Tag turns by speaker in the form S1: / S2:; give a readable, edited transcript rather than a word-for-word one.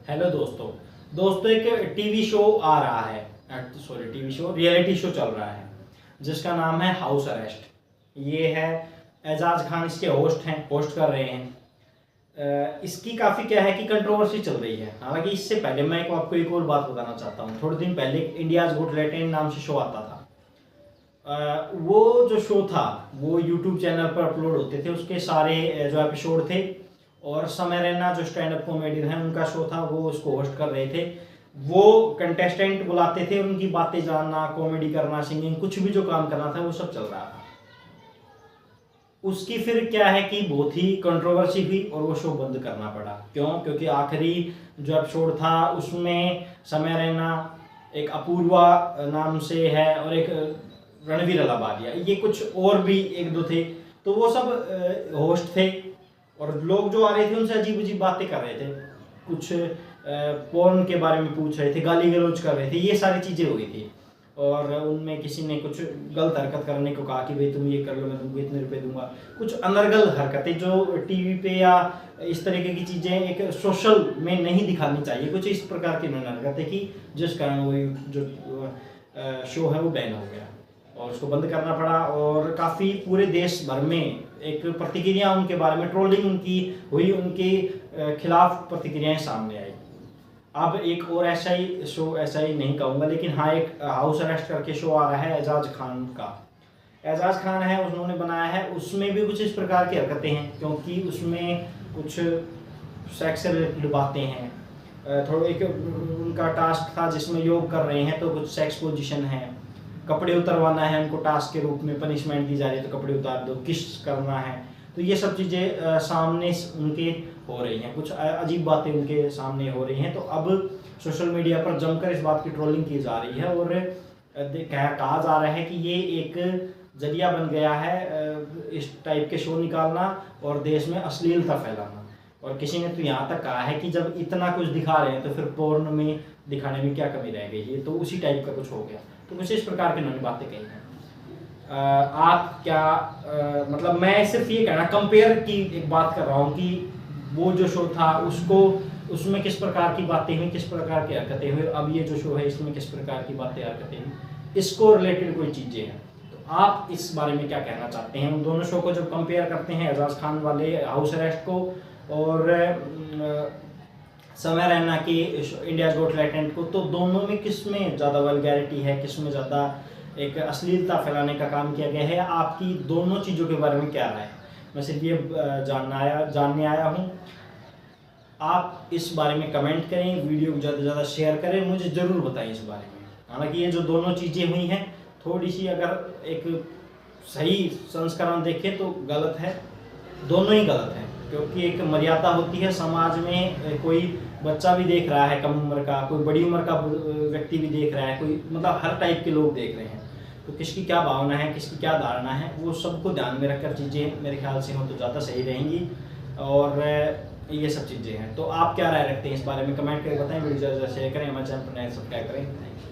S1: Hello दोस्तों। एक TV show आ रहा है, टीवी शो रियलिटी शो चल रहा है जिसका नाम है हाउस अरेस्ट। ये है एजाज खान इसके होस्ट कर रहे हैं। इसकी काफ़ी क्या है कि कंट्रोवर्सी चल रही है। हालांकि इससे पहले मैं आपको एक और बात बताना चाहता हूँ। थोड़े दिन पहले इंडियाज गोट टैलेंट नाम से शो आता था। वो जो शो था वो यूट्यूब चैनल पर अपलोड होते थे, उसके सारे जो एपिसोड थे। और समय रैना जो स्टैंड अप कॉमेडियन है उनका शो था, वो उसको होस्ट कर रहे थे। वो कंटेस्टेंट बुलाते थे, उनकी बातें जानना, कॉमेडी करना, सिंगिंग, कुछ भी जो काम करना था वो सब चल रहा था। उसकी फिर क्या है कि बहुत ही कंट्रोवर्सी हुई और वो शो बंद करना पड़ा। क्यों? क्योंकि आखिरी जो एपिसोड था उसमें समय रैना, एक अपूर्वा नाम से है और एक रणवीर अलाबादिया, ये कुछ और भी एक दो थे, तो वो सब होस्ट थे। और लोग जो आ रहे थे उनसे अजीब अजीब बातें कर रहे थे, कुछ पोर्न के बारे में पूछ रहे थे, गाली गलौज कर रहे थे, ये सारी चीज़ें हुई थी। और उनमें किसी ने कुछ गलत हरकत करने को कहा कि भाई तुम ये कर लो, मैं तुमको इतने रुपए दूंगा। कुछ अनर्गल हरकतें जो टीवी पे या इस तरीके की चीज़ें एक सोशल में नहीं दिखानी चाहिए, कुछ इस प्रकार की उन्होंने हरकतें की, जिस कारण वो जो शो है वो बैन हो गया और उसको बंद करना पड़ा। और काफ़ी पूरे देश भर में एक प्रतिक्रिया उनके बारे में, ट्रोलिंग उनकी हुई, उनके खिलाफ प्रतिक्रियाएं सामने आई। अब एक और ऐसा ही नहीं कहूँगा, लेकिन हाँ, एक हाउस अरेस्ट करके शो आ रहा है एजाज खान का। एजाज खान है, उन्होंने बनाया है, उसमें भी कुछ इस प्रकार की हरकतें हैं, क्योंकि उसमें कुछ सेक्स से रिलेटेड बातें हैं। थोड़ा एक उनका टास्क था जिसमें योग कर रहे हैं, तो कुछ सेक्स पोजीशन है, कपड़े उतरवाना है उनको, टास्क के रूप में पनिशमेंट दी जा रही है, तो कपड़े उतार दो, किस करना है, तो ये सब चीज़ें सामने उनके हो रही हैं, कुछ अजीब बातें उनके सामने हो रही हैं। तो अब सोशल मीडिया पर जमकर इस बात की ट्रोलिंग की जा रही है और कहा जा रहा है कि ये एक जरिया बन गया है इस टाइप के शो निकालना और देश में अश्लीलता फैलाना। और किसी ने तो यहाँ तक कहा है कि जब इतना कुछ दिखा रहे हैं तो फिर पोर्न में दिखाने में क्या कमी रह गई है, तो उसी टाइप का कुछ हो गया। तो कुछ इस प्रकार की उन्होंने बातें कही हैं। आप क्या मतलब मैं सिर्फ ये कहना, कंपेयर की एक बात कर रहा हूँ कि वो जो शो था उसमें किस प्रकार की बातें हुई, किस प्रकार की हरकतें हुई, अब ये जो शो है इसमें किस प्रकार की बातें हरकतें हुई, इसको रिलेटेड कोई चीज़ें हैं। तो आप इस बारे में क्या कहना चाहते हैं? उन दोनों शो को जब कंपेयर करते हैं, एजाज खान वाले हाउस अरेस्ट को और समय रैना की इंडियाज गोट टैलेंट को, तो दोनों में किस में ज़्यादा वल्गैरिटी है, किस में ज़्यादा एक अश्लीलता फैलाने का काम किया गया है? आपकी दोनों चीज़ों के बारे में क्या राय है? मैं सिर्फ ये जानने आया हूँ। आप इस बारे में कमेंट करें, वीडियो को ज़्यादा से ज़्यादा शेयर करें, मुझे ज़रूर बताएं इस बारे में। हालांकि ये जो दोनों चीज़ें हुई हैं, थोड़ी सी अगर एक सही संस्करण देखें तो गलत है, दोनों ही गलत हैं। क्योंकि एक मर्यादा होती है समाज में, कोई बच्चा भी देख रहा है कम उम्र का, कोई बड़ी उम्र का व्यक्ति भी देख रहा है, कोई मतलब हर टाइप के लोग देख रहे हैं, तो किसकी क्या भावना है, किसकी क्या धारणा है, वो सबको ध्यान में रखकर चीज़ें मेरे ख्याल से हो तो ज़्यादा सही रहेंगी। और ये सब चीज़ें हैं। तो आप क्या राय रखते हैं इस बारे में? कमेंट करके बताएं, वीडियो ज़्यादा शेयर करें, हमारे चैनल पर नए सब्सक्राइब करें। Thank you.